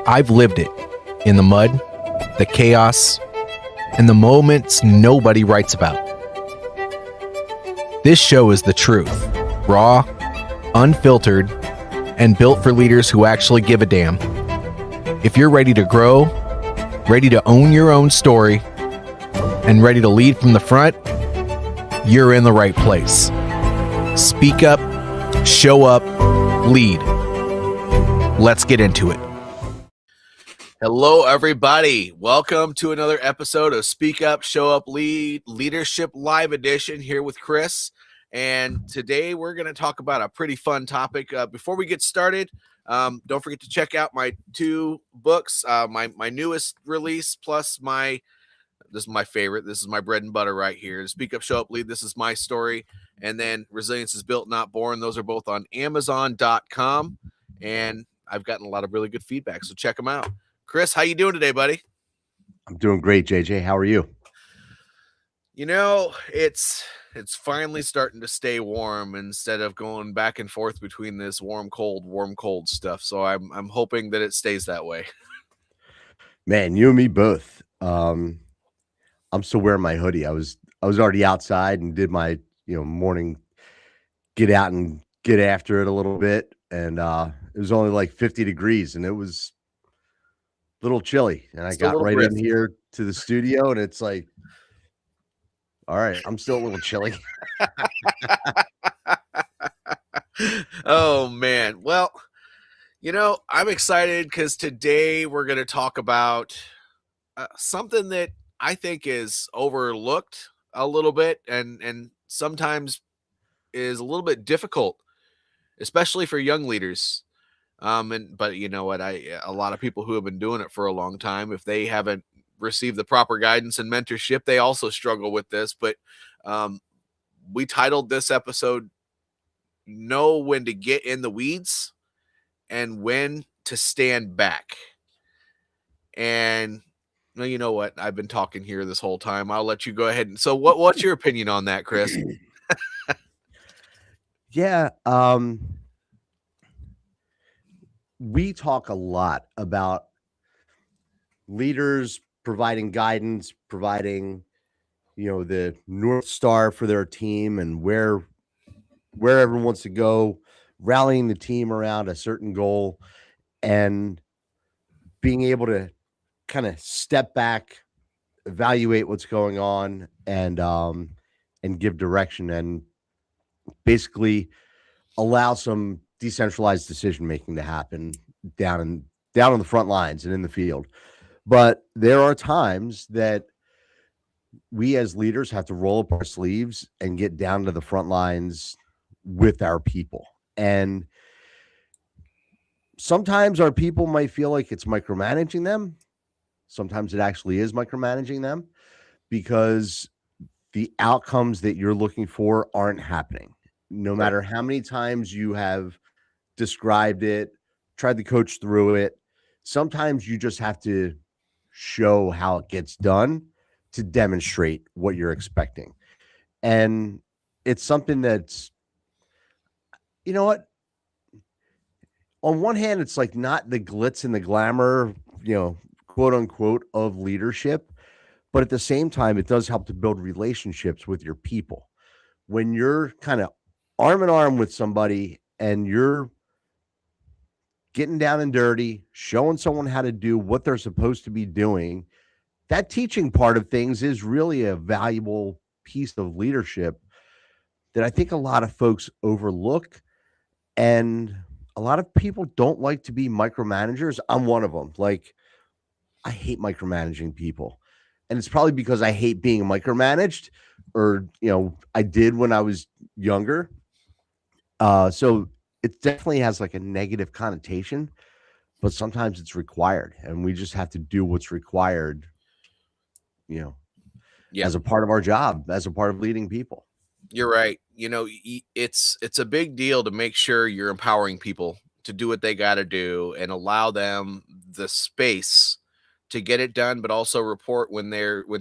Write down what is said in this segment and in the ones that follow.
I've lived it in the mud, the chaos, and the moments nobody writes about. This show is the truth, raw, unfiltered, and built for leaders who actually give a damn. If you're ready to grow, ready to own your own story, and ready to lead from the front, you're in the right place. Speak up, show up, lead. Let's get into it. Hello, everybody. Welcome to another episode of Speak Up, Show Up, Lead Leadership Live Edition here with Chris. And today we're going to talk about a pretty fun topic. Before we get started, don't forget to check out my two books, my newest release, plus this is my favorite. This is my bread and butter right here. Speak Up, Show Up, Lead. This is my story. And then Resilience is Built, Not Born. Those are both on Amazon.com. And I've gotten a lot of really good feedback, so check them out. Chris, how you doing today, buddy? I'm doing great, JJ. How are you? You know, it's finally starting to stay warm instead of going back and forth between this warm, cold stuff. So I'm hoping that it stays that way. Man, you and me both. I'm still wearing my hoodie. I was already outside and did my morning get out and get after it a little bit, and it was only like 50 degrees, and it was a little chilly. And I got right in here to the studio, and it's like, all right, I'm still a little chilly. Oh man, well, I'm excited because today we're going to talk about something that I think is overlooked a little bit and sometimes is a little bit difficult, especially for young leaders. But you know what? A lot of people who have been doing it for a long time, if they haven't received the proper guidance and mentorship, they also struggle with this. But we titled this episode, Know When to Get in the Weeds and When to Stand Back. And well, you know what? I've been talking here this whole time. I'll let you go ahead. And so what's your opinion on that, Chris? Yeah. We talk a lot about leaders providing guidance, providing, the North Star for their team and where everyone wants to go, rallying the team around a certain goal, and being able to kind of step back, evaluate what's going on, and give direction and basically allow some decentralized decision making to happen down on the front lines and in the field. But there are times that we as leaders have to roll up our sleeves and get down to the front lines with our people. And sometimes our people might feel like it's micromanaging them. Sometimes it actually is micromanaging them because the outcomes that you're looking for aren't happening. No matter how many times you have described it, tried to coach through it, sometimes you just have to show how it gets done to demonstrate what you're expecting. And it's something that's, you know what? On one hand, it's like not the glitz and the glamour, quote unquote, of leadership. But at the same time, it does help to build relationships with your people. When you're kind of arm in arm with somebody and you're getting down and dirty, showing someone how to do what they're supposed to be doing, that teaching part of things is really a valuable piece of leadership that I think a lot of folks overlook. And a lot of people don't like to be micromanagers. I'm one of them. Like, I hate micromanaging people. And it's probably because I hate being micromanaged, or, I did when I was younger. So it definitely has like a negative connotation, but sometimes it's required, and we just have to do what's required, as a part of our job, as a part of leading people. You're right. It's a big deal to make sure you're empowering people to do what they got to do and allow them the space to get it done, but also report when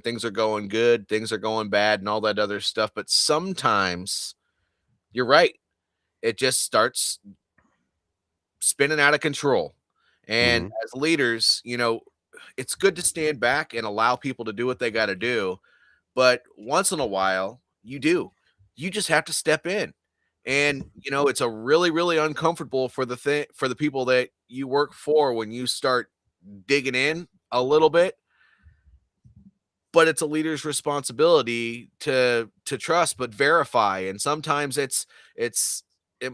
things are going good, things are going bad, and all that other stuff. But sometimes you're right. It just starts spinning out of control. And Mhm. as leaders, it's good to stand back and allow people to do what they got to do. But once in a while, you just have to step in. And, it's a really, really uncomfortable for the people that you work for when you start digging in a little bit, but it's a leader's responsibility to trust but verify. And sometimes it's it,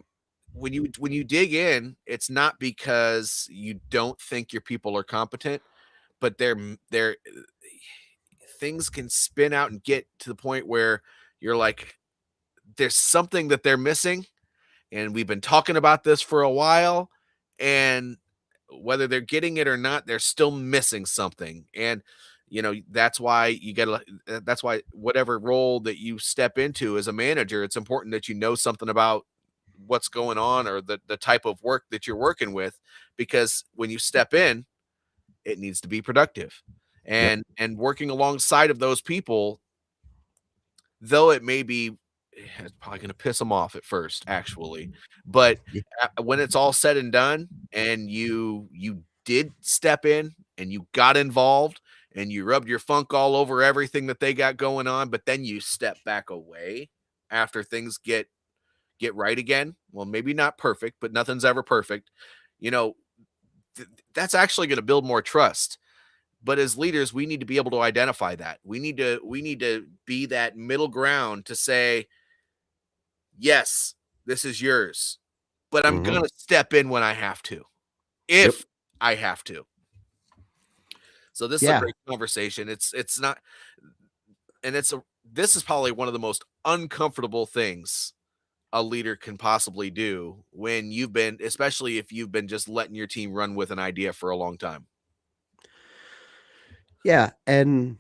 when you dig in, it's not because you don't think your people are competent, but they're things can spin out and get to the point where you're like, there's something that they're missing, and we've been talking about this for a while, and whether they're getting it or not, they're still missing something. And that's why whatever role that you step into as a manager, it's important that you know something about what's going on, or the type of work that you're working with, because when you step in, it needs to be productive. Yep. And working alongside of those people, though it may be, it's probably going to piss them off at first, actually, but Yeah. when it's all said and done, and you did step in and you got involved and you rubbed your funk all over everything that they got going on, but then you step back away after things get right again. Well, maybe not perfect, but nothing's ever perfect. You know, that's actually going to build more trust. But as leaders, we need to be able to identify that. We need to be that middle ground to say, yes, this is yours, but I'm Mhm. gonna step in when I have to, Yep. if I have to. So this is a Yeah. great conversation. It's not, and this is probably one of the most uncomfortable things a leader can possibly do when you've been, especially if you've been just letting your team run with an idea for a long time. Yeah, and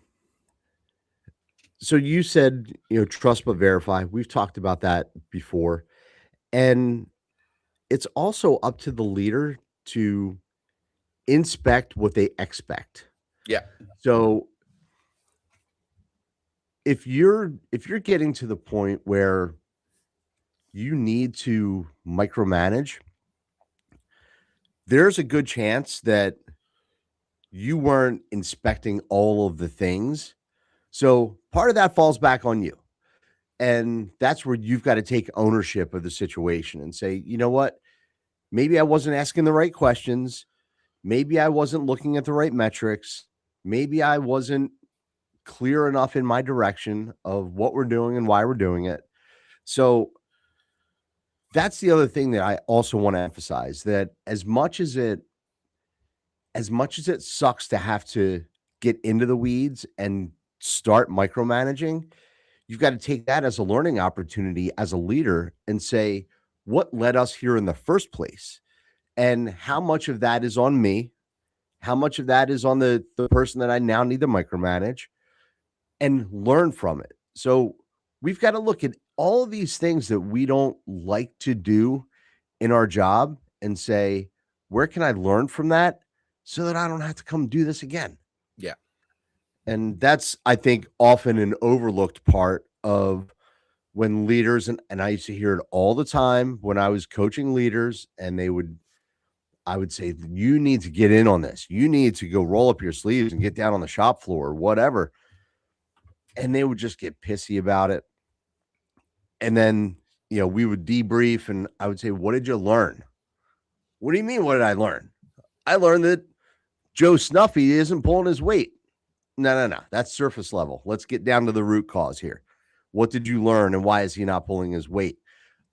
so you said, trust but verify. We've talked about that before, and it's also up to the leader to inspect what they expect. Yeah. So if you're getting to the point where you need to micromanage, there's a good chance that you weren't inspecting all of the things. So part of that falls back on you. And that's where you've got to take ownership of the situation and say, you know what? Maybe I wasn't asking the right questions. Maybe I wasn't looking at the right metrics. Maybe I wasn't clear enough in my direction of what we're doing and why we're doing it. So that's the other thing that I also want to emphasize, that as much as it sucks to have to get into the weeds and start micromanaging, you've got to take that as a learning opportunity as a leader and say, what led us here in the first place? And how much of that is on me? How much of that is on the person that I now need to micromanage, and learn from it? So we've got to look at all of these things that we don't like to do in our job and say, where can I learn from that so that I don't have to come do this again? Yeah. And that's, I think, often an overlooked part of when leaders, and I used to hear it all the time when I was coaching leaders, and I would say, you need to get in on this. You need to go roll up your sleeves and get down on the shop floor or whatever. And they would just get pissy about it. And then, we would debrief and I would say, what did you learn? What do you mean? What did I learn? I learned that Joe Snuffy isn't pulling his weight. No, no, no. That's surface level. Let's get down to the root cause here. What did you learn and why is he not pulling his weight?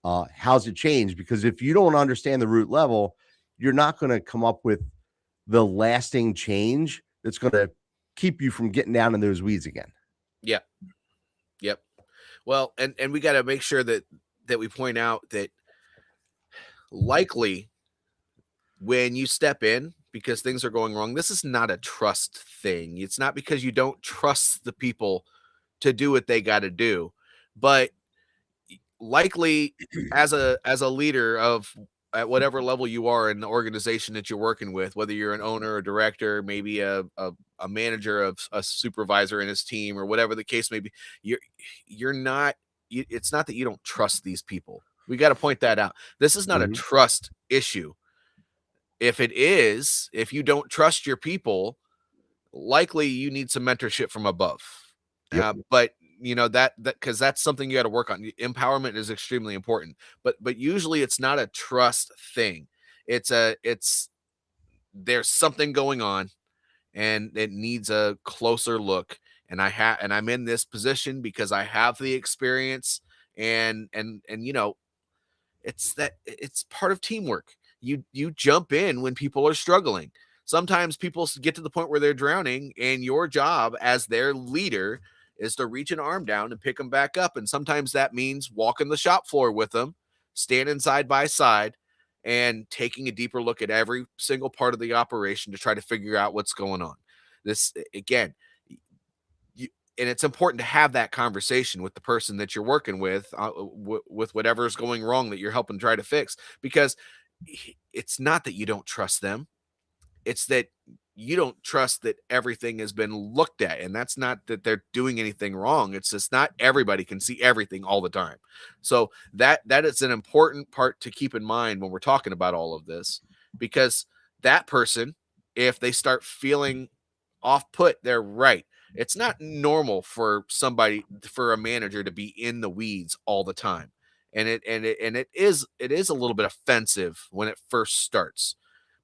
How's it changed? Because if you don't understand the root level, you're not going to come up with the lasting change that's going to keep you from getting down in those weeds again. Yeah. Yep. Well, and we got to make sure that we point out that likely when you step in because things are going wrong, this is not a trust thing. It's not because you don't trust the people to do what they got to do, but likely as a leader of at whatever level you are in the organization that you're working with, whether you're an owner, a director, maybe a manager, of a supervisor in his team, or whatever the case may be, you're not. It's not that you don't trust these people. We got to point that out. This is not a Mhm. trust issue. If you don't trust your people, likely you need some mentorship from above. Yep. But that because that's something you got to work on. Empowerment is extremely important, but usually it's not a trust thing. It's there's something going on and it needs a closer look. And I'm in this position because I have the experience and it's part of teamwork. You jump in when people are struggling. Sometimes people get to the point where they're drowning, and your job as their leader is to reach an arm down and pick them back up. And sometimes that means walking the shop floor with them, standing side by side, and taking a deeper look at every single part of the operation to try to figure out what's going on. This again, and it's important to have that conversation with the person that you're working with, with whatever's going wrong that you're helping try to fix, because it's not that you don't trust them. It's that you don't trust that everything has been looked at. And that's not that they're doing anything wrong. It's just not everybody can see everything all the time. So that is an important part to keep in mind when we're talking about all of this, because that person, if they start feeling off put, they're right. It's not normal for a manager to be in the weeds all the time. And it is a little bit offensive when it first starts.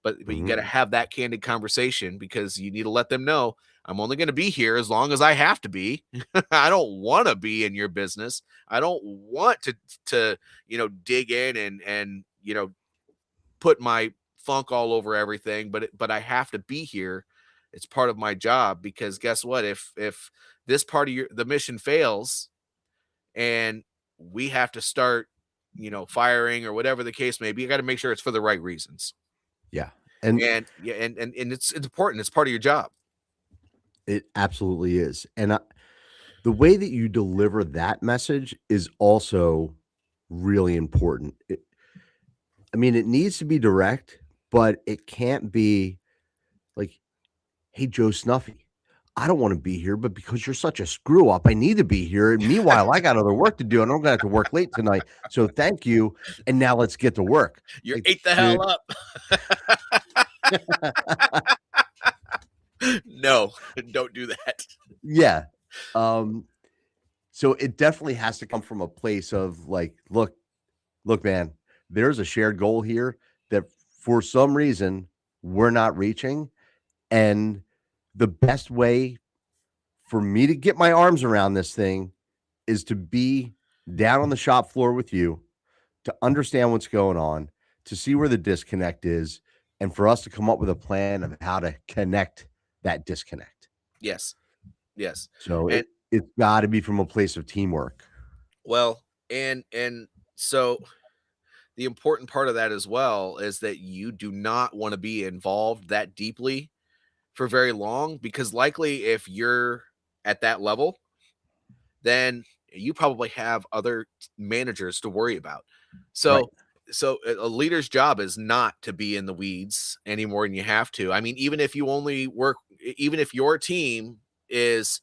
But you got to have that candid conversation, because you need to let them know, I'm only going to be here as long as I have to be. I don't want to be in your business. I don't want to dig in and put my funk all over everything, but I have to be here. It's part of my job, because guess what? If this part of the mission fails and we have to start, firing or whatever the case may be, you got to make sure it's for the right reasons. Yeah. And it's important. It's part of your job. It absolutely is. And the way that you deliver that message is also really important. It needs to be direct, but it can't be like, "Hey, Joe Snuffy, I don't want to be here, but because you're such a screw up, I need to be here. And meanwhile, I got other work to do, and I'm going to have to work late tonight. So thank you. And now let's get to work." You Like, ate the hell up. No, don't do that. Yeah. So it definitely has to come from a place of like, look, man, there's a shared goal here that for some reason we're not reaching. And the best way for me to get my arms around this thing is to be down on the shop floor with you, to understand what's going on, to see where the disconnect is, and for us to come up with a plan of how to connect that disconnect. Yes. So it's got to be from a place of teamwork. Well, and so the important part of that as well is that you do not want to be involved that deeply for very long, because likely if you're at that level, then you probably have other managers to worry about. So Right. so a leader's job is not to be in the weeds any more than you have to. I mean, even if your team is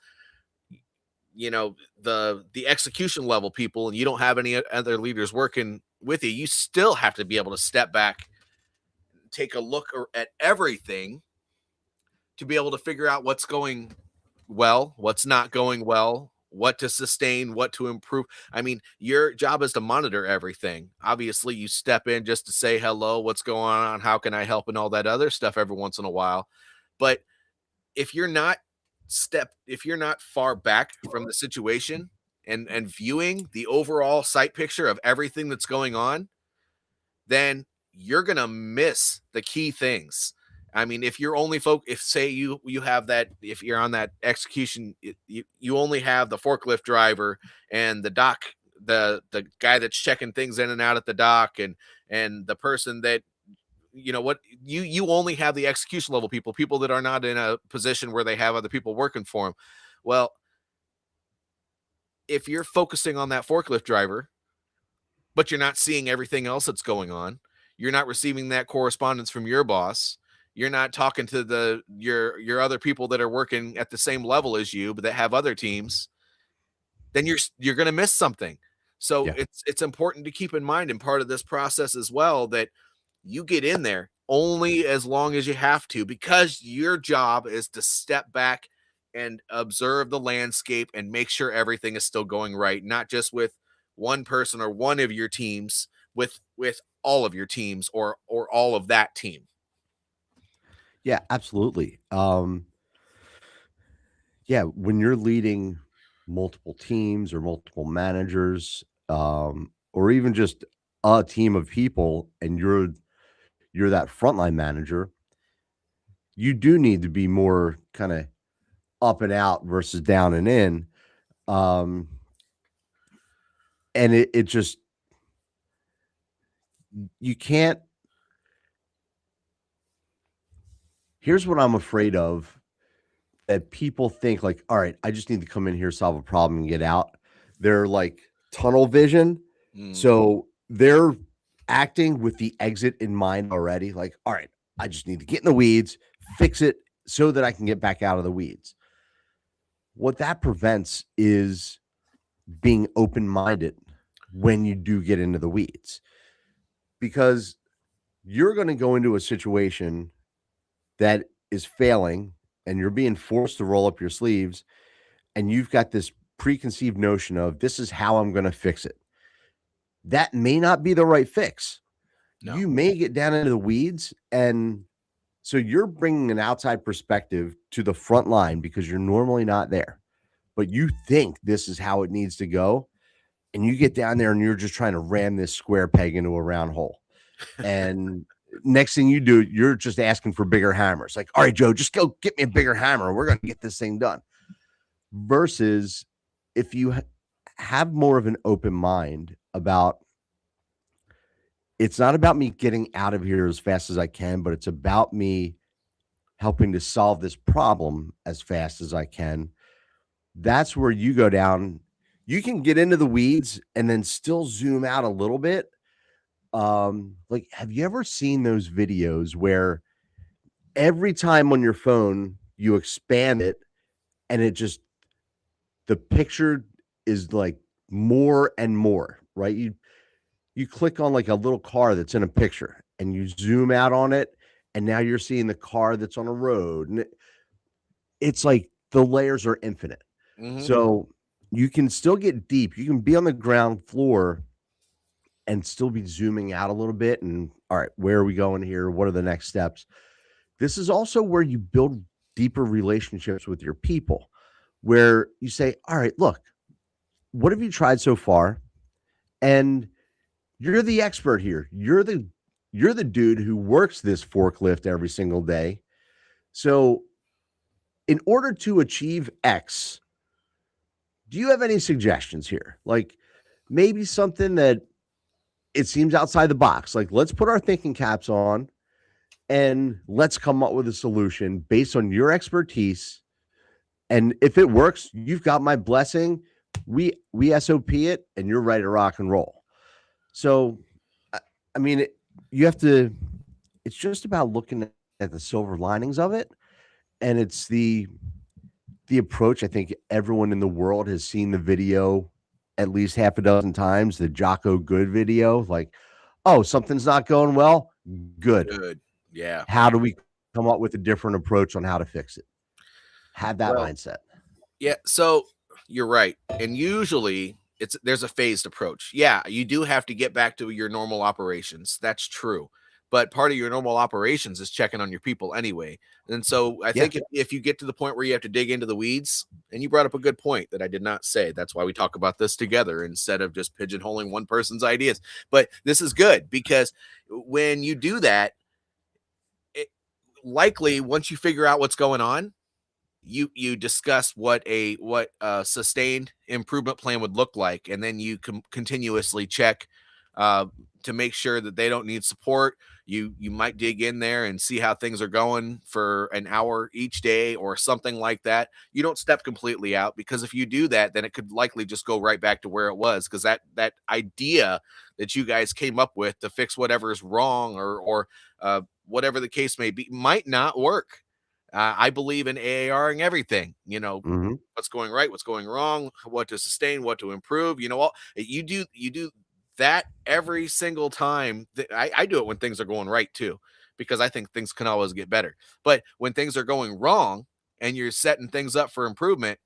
the execution level people and you don't have any other leaders working with you, you still have to be able to step back, take a look at everything to be able to figure out what's going well, what's not going well, what to sustain, what to improve. I mean, your job is to monitor everything. Obviously, you step in just to say hello, what's going on, how can I help, and all that other stuff every once in a while. But if you're not far back from the situation and viewing the overall sight picture of everything that's going on, then you're going to miss the key things. I mean, if you're only if say you have that, if you're on that execution, you only have the forklift driver and the dock, the guy that's checking things in and out at the dock, and the person that you only have the execution level people that are not in a position where they have other people working for them. Well, if you're focusing on that forklift driver, but you're not seeing everything else that's going on, you're not receiving that correspondence from your boss, you're not talking to your other people that are working at the same level as you but that have other teams, then you're going to miss something. So Yeah. it's important to keep in mind, in part of this process as well, that you get in there only as long as you have to, because your job is to step back and observe the landscape and make sure everything is still going right, not just with one person or one of your teams, with all of your teams, or all of that team. Yeah, absolutely. Yeah, when you're leading multiple teams or multiple managers, or even just a team of people, and you're that frontline manager, you do need to be more kind of up and out versus down and in. Um, and it just you can't. Here's what I'm afraid of, that people think like, all right, I just need to come in here, solve a problem, and get out. They're like tunnel vision. Mm. So they're acting with the exit in mind already. Like, all right, I just need to get in the weeds, fix it so that I can get back out of the weeds. What that prevents is being open minded when you do get into the weeds, because you're going to go into a situation that is failing and you're being forced to roll up your sleeves, and you've got this preconceived notion of this is how I'm going to fix it. That may not be the right fix. No. You may get down into the weeds, and so you're bringing an outside perspective to the front line because you're normally not there, but you think this is how it needs to go, and you get down there and you're just trying to ram this square peg into a round hole. And next thing you do, you're just asking for bigger hammers. Like, all right, Joe, just go get me a bigger hammer. We're going to get this thing done. Versus if you have more of an open mind about, it's not about me getting out of here as fast as I can, but it's about me helping to solve this problem as fast as I can. That's where you go down. You can get into the weeds and then still zoom out a little bit. Like, have you ever seen those videos where every time on your phone you expand it and it just, the picture is like more and more, right? You click on like a little car that's in a picture and you zoom out on it, and now you're seeing the car that's on a road, and it's like the layers are infinite. Mm-hmm. So you can still get deep. You can be on the ground floor and still be zooming out a little bit. And all right, where are we going here? What are the next steps? This is also where you build deeper relationships with your people, where you say, all right, look, what have you tried so far? And you're the expert here. You're the dude who works this forklift every single day. So in order to achieve X, do you have any suggestions here? Like maybe something that it seems outside the box. Like, let's put our thinking caps on and let's come up with a solution based on your expertise. And if it works, you've got my blessing. We SOP it, and you're ready to rock and roll. So, I mean, you have to. It's just about looking at the silver linings of it, and it's the approach. I think everyone in the world has seen the video at least half a dozen times. The Jocko Good video, like, oh, something's not going well. Good. Yeah. How do we come up with a different approach on how to fix it? Have that Well, mindset. Yeah, so you're right. And usually there's a phased approach. Yeah, you do have to get back to your normal operations. That's true. But part of your normal operations is checking on your people anyway. And so I think if you get to the point where you have to dig into the weeds, and you brought up a good point that I did not say. That's why we talk about this together instead of just pigeonholing one person's ideas. But this is good because when you do that, likely once you figure out what's going on, you discuss what a sustained improvement plan would look like, and then you continuously check to make sure that they don't need support. You might dig in there and see how things are going for an hour each day or something like that. You don't step completely out, because if you do that, then it could likely just go right back to where it was, because that idea that you guys came up with to fix whatever is wrong, or whatever the case may be, might not work. I believe in AARing everything, what's going right, what's going wrong, what to sustain, what to improve. You do that every single time. I do it when things are going right too, because I think things can always get better. But when things are going wrong and you're setting things up for improvement,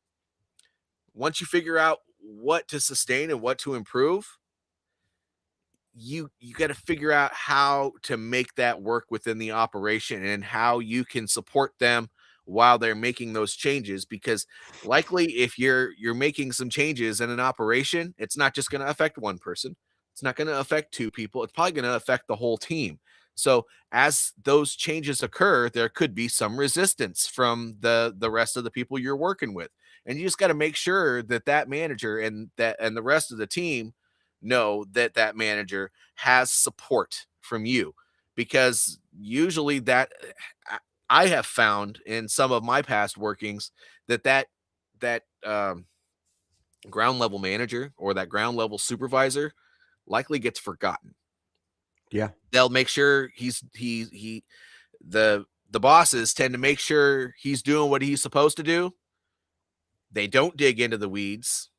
once you figure out what to sustain and what to improve, you got to figure out how to make that work within the operation and how you can support them while they're making those changes, because likely if you're making some changes in an operation, it's not just going to affect one person, it's not going to affect two people, it's probably going to affect the whole team. So as those changes occur, there could be some resistance from the rest of the people you're working with, and you just got to make sure that that manager and the rest of the team know that that manager has support from you, because usually that I have found in some of my past workings that ground level manager or that ground level supervisor likely gets forgotten. Yeah. They'll make sure the bosses tend to make sure he's doing what he's supposed to do. They don't dig into the weeds.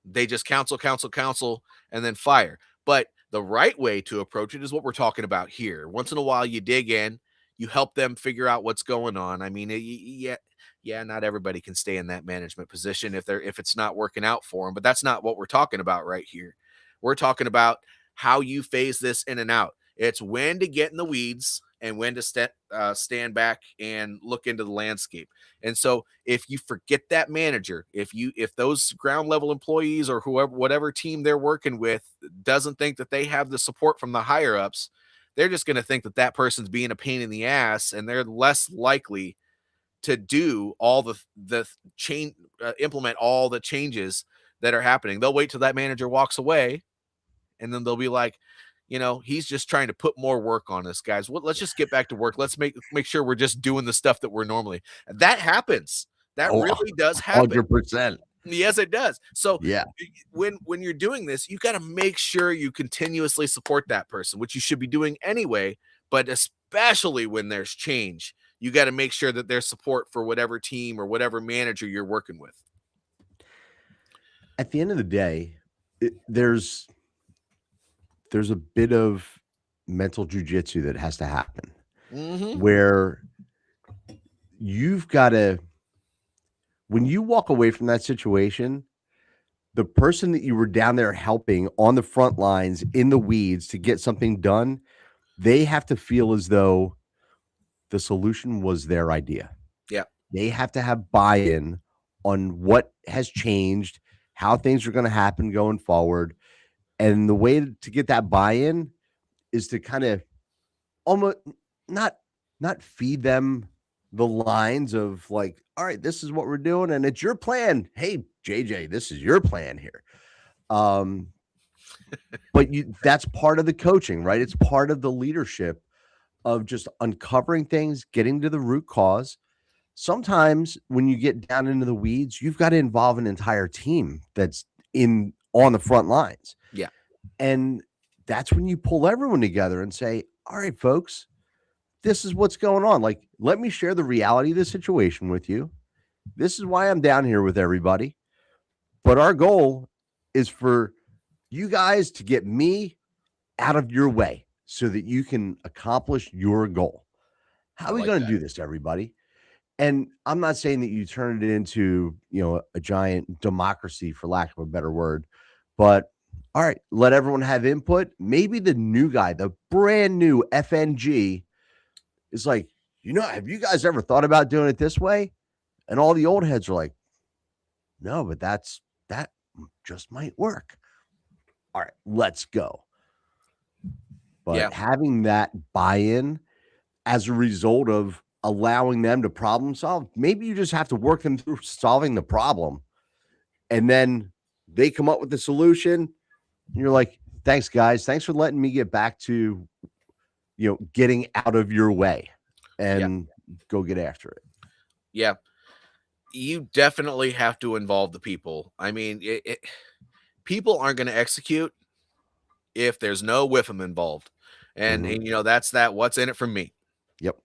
They just counsel, and then fire. But the right way to approach it is what we're talking about here. Once in a while, you dig in, you help them figure out what's going on. I mean, yeah, not everybody can stay in that management position if it's not working out for them. But that's not what we're talking about right here. We're talking about how you phase this in and out. It's when to get in the weeds and when to stand back and look into the landscape. And so if you forget that manager, if those ground level employees or whatever team they're working with doesn't think that they have the support from the higher ups, they're just going to think that that person's being a pain in the ass, and they're less likely to do all the change, implement all the changes that are happening. They'll wait till that manager walks away, and then they'll be like, he's just trying to put more work on us, guys. Let's just get back to work. Let's make sure we're just doing the stuff that we're normally. That happens. That really does happen. 100%. Yes, it does. So yeah, when you're doing this, you got to make sure you continuously support that person, which you should be doing anyway. But especially when there's change, you got to make sure that there's support for whatever team or whatever manager you're working with. At the end of the day, there's a bit of mental jujitsu that has to happen, where you've got to, when you walk away from that situation, the person that you were down there helping on the front lines in the weeds to get something done, they have to feel as though the solution was their idea. Yeah. They have to have buy-in on what has changed, how things are going to happen going forward. And the way to get that buy-in is to kind of almost not feed them the lines of like, all right, this is what we're doing, and it's your plan. Hey, JJ, this is your plan here. But that's part of the coaching, right? It's part of the leadership of just uncovering things, getting to the root cause. Sometimes when you get down into the weeds, you've got to involve an entire team that's on the front lines. Yeah. And that's when you pull everyone together and say, all right, folks, this is what's going on. Like, let me share the reality of the situation with you. This is why I'm down here with everybody. But our goal is for you guys to get me out of your way so that you can accomplish your goal. How are we going to do this, everybody? And I'm not saying that you turn it into, a giant democracy, for lack of a better word, but all right, let everyone have input. Maybe the new guy, the brand new FNG is like, have you guys ever thought about doing it this way? And all the old heads are like, no, but that just might work. All right, let's go. But having that buy-in as a result of allowing them to problem solve, maybe you just have to work them through solving the problem, and then they come up with the solution. And you're like, thanks, guys. Thanks for letting me get back to, getting out of your way and go get after it. Yeah. You definitely have to involve the people. I mean, people aren't going to execute if there's no with them involved. And that's what's in it for me. Yep.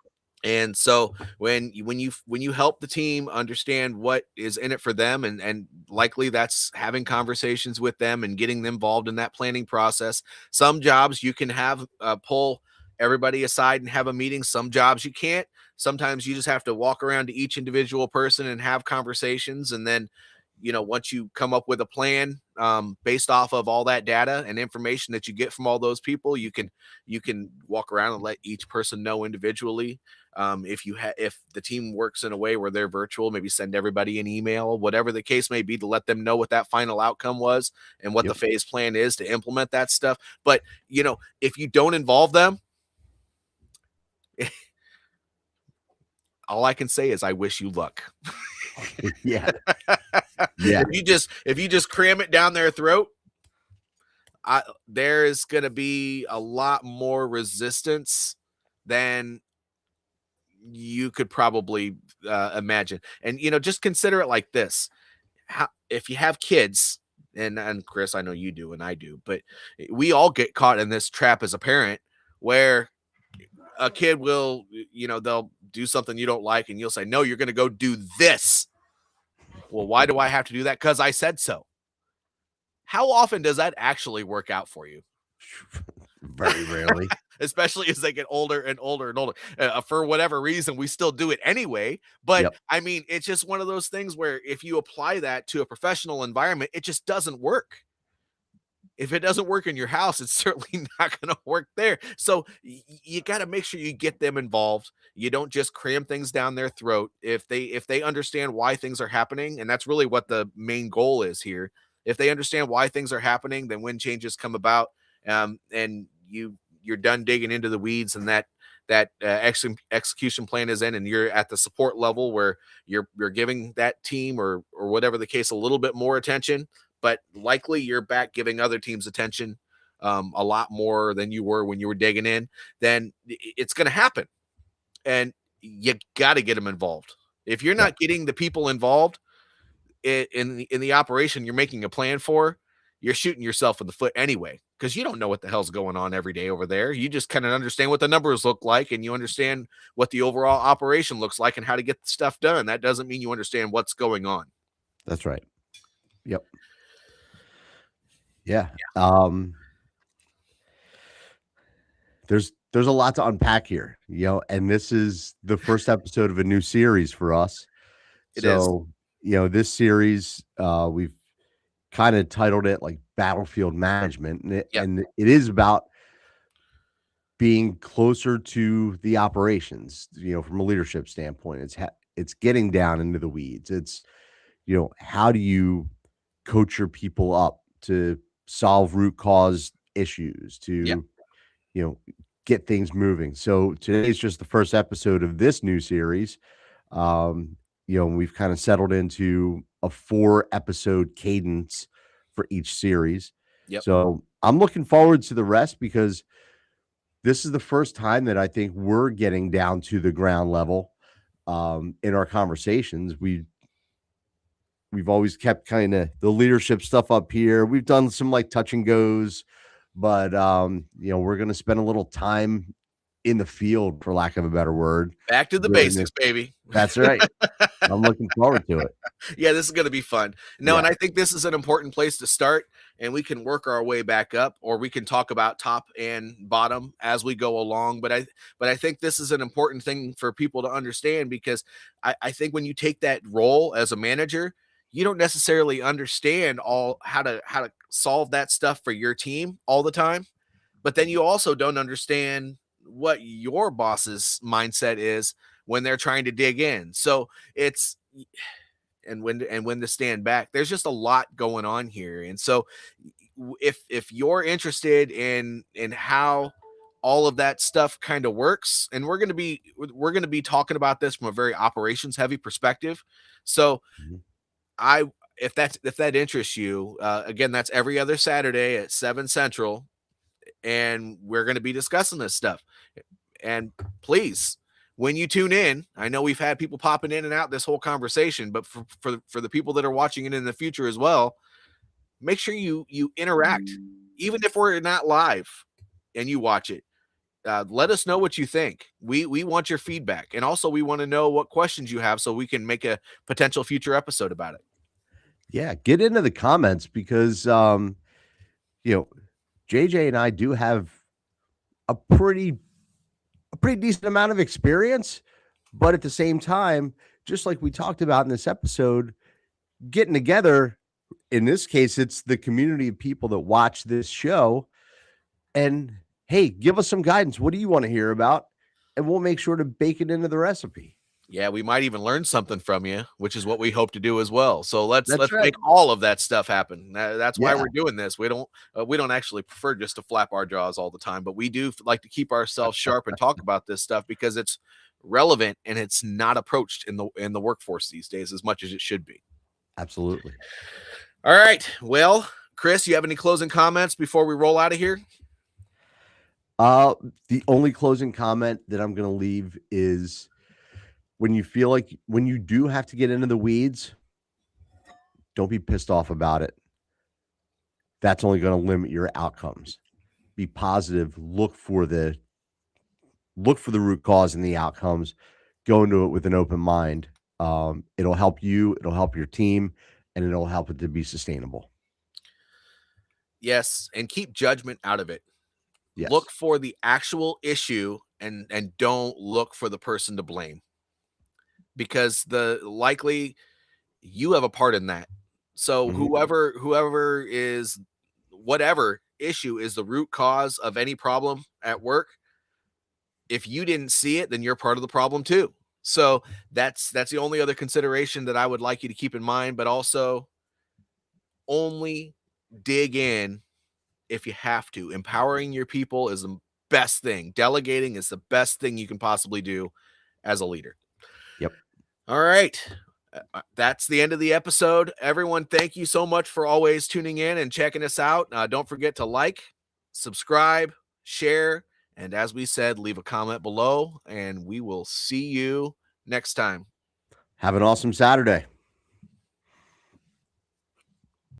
And so when you help the team understand what is in it for them, and likely that's having conversations with them and getting them involved in that planning process. Some jobs you can have pull everybody aside and have a meeting. Some jobs you can't. Sometimes you just have to walk around to each individual person and have conversations. And then, once you come up with a plan based off of all that data and information that you get from all those people, you can walk around and let each person know individually. If the team works in a way where they're virtual, maybe send everybody an email, whatever the case may be, to let them know what that final outcome was and what the phase plan is to implement that stuff. But if you don't involve them, all I can say is I wish you luck. Yeah. If you just cram it down their throat, there is going to be a lot more resistance than you could probably imagine. And just consider it like this: if you have kids, and Chris, I know you do and I do, but we all get caught in this trap as a parent where a kid will, they'll do something you don't like and you'll say, no, you're going to go do this. Well, why do I have to do that? Because I said so. How often does that actually work out for you? Very rarely. Especially as they get older and older and older. For whatever reason, we still do it anyway. But I mean, it's just one of those things where if you apply that to a professional environment, it just doesn't work. If it doesn't work in your house, it's certainly not going to work there. So you got to make sure you get them involved. You don't just cram things down their throat. If they understand why things are happening, and that's really what the main goal is here. If they understand why things are happening, then when changes come about, and you're done digging into the weeds, and that execution plan is in, and you're at the support level where you're giving that team or whatever the case a little bit more attention, but likely you're back giving other teams attention a lot more than you were when you were digging in, then it's going to happen. And you got to get them involved. If you're not getting the people involved in the operation you're making a plan for, you're shooting yourself in the foot anyway, because you don't know what the hell's going on every day over there. You just kind of understand what the numbers look like, and you understand what the overall operation looks like and how to get the stuff done. That doesn't mean you understand what's going on. That's right. Yep. Yeah. There's a lot to unpack here, and this is the first episode of a new series for us. It is. This series, we've kind of titled it like Battlefield Management, and it is about being closer to the operations, from a leadership standpoint. It's getting down into the weeds. It's, how do you coach your people up to solve root cause issues, to, get things moving. So today's just the first episode of this new series. We've kind of settled into a 4-episode cadence for each series. So I'm looking forward to the rest, because this is the first time that I think we're getting down to the ground level in our conversations. We've always kept kind of the leadership stuff up here. We've done some like touch and goes, but we're going to spend a little time in the field, for lack of a better word. Back to the basics, baby. That's right. I'm looking forward to it. Yeah, this is going to be fun. No, and I think this is an important place to start, and we can work our way back up, or we can talk about top and bottom as we go along. But I think this is an important thing for people to understand, because I think when you take that role as a manager, you don't necessarily understand how to solve that stuff for your team all the time. But then you also don't understand what your boss's mindset is when they're trying to dig in. So it's when to stand back. There's just a lot going on here. And so if you're interested in how all of that stuff kind of works, and we're going to be talking about this from a very operations heavy perspective. So if that interests you, again, that's every other Saturday at 7 Central, and we're going to be discussing this stuff. And please, when you tune in, I know we've had people popping in and out this whole conversation, but for the people that are watching it in the future as well, make sure you interact, even if we're not live and you watch it. Let us know what you think. We want your feedback, and also we want to know what questions you have so we can make a potential future episode about it. Yeah, get into the comments, because JJ and I do have a pretty a pretty decent amount of experience, but at the same time, just like we talked about in this episode, getting together, in this case, it's the community of people that watch this show, and hey, give us some guidance. What do you want to hear about? And we'll make sure to bake it into the recipe. Yeah, we might even learn something from you, which is what we hope to do as well. So let's That's right. make all of that stuff happen. That's why Yeah. we're doing this. We don't actually prefer just to flap our jaws all the time, but we do like to keep ourselves sharp and talk about this stuff because it's relevant and it's not approached in the workforce these days as much as it should be. Absolutely. All right. Well, Chris, you have any closing comments before we roll out of here? The only closing comment that I'm going to leave is when you feel like when you do have to get into the weeds, don't be pissed off about it. That's only going to limit your outcomes. Be positive. Look for the root cause and the outcomes. Go into it with an open mind. It'll help you. It'll help your team, and it'll help it to be sustainable. Yes, and keep judgment out of it. Yes. Look for the actual issue and don't look for the person to blame, because the likely you have a part in that. So whoever is whatever issue is the root cause of any problem at work, if you didn't see it, then you're part of the problem too. So that's the only other consideration that I would like you to keep in mind, but also only dig in if you have to. Empowering your people is the best thing. Delegating is the best thing you can possibly do as a leader. Yep. All right. That's the end of the episode. Everyone, thank you so much for always tuning in and checking us out. Don't forget to like, subscribe, share, and as we said, leave a comment below, and we will see you next time. Have an awesome Saturday.